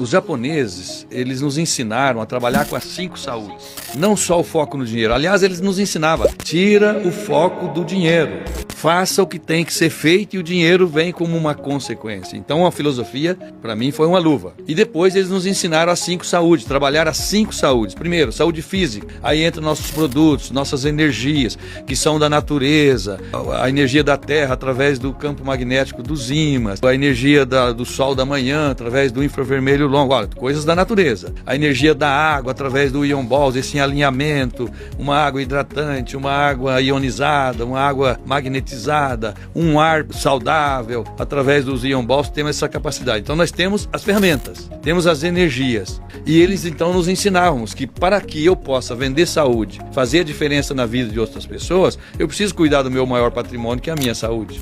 Os japoneses, eles nos ensinaram a trabalhar com as 5 saúdes. Não só o foco no dinheiro. Aliás, eles nos ensinavam, tira o foco do dinheiro. Faça o que tem que ser feito e o dinheiro vem como uma consequência. Então a filosofia, para mim, foi uma luva. E depois eles nos ensinaram as 5 saúdes, trabalhar as 5 saúdes. Primeiro, saúde física. Aí entram nossos produtos, nossas energias, que são da natureza. A energia da terra através do campo magnético dos ímãs. A energia do sol da manhã através do infravermelho longo. Olha, coisas da natureza. A energia da água através do Ion Balls, esse alinhamento. Uma água hidratante, uma água ionizada, uma água magnetizada, um ar saudável, através dos Ion Balls temos essa capacidade. Então nós temos as ferramentas, temos as energias, e eles então nos ensinavam que para que eu possa vender saúde, fazer a diferença na vida de outras pessoas, eu preciso cuidar do meu maior patrimônio, que é a minha saúde.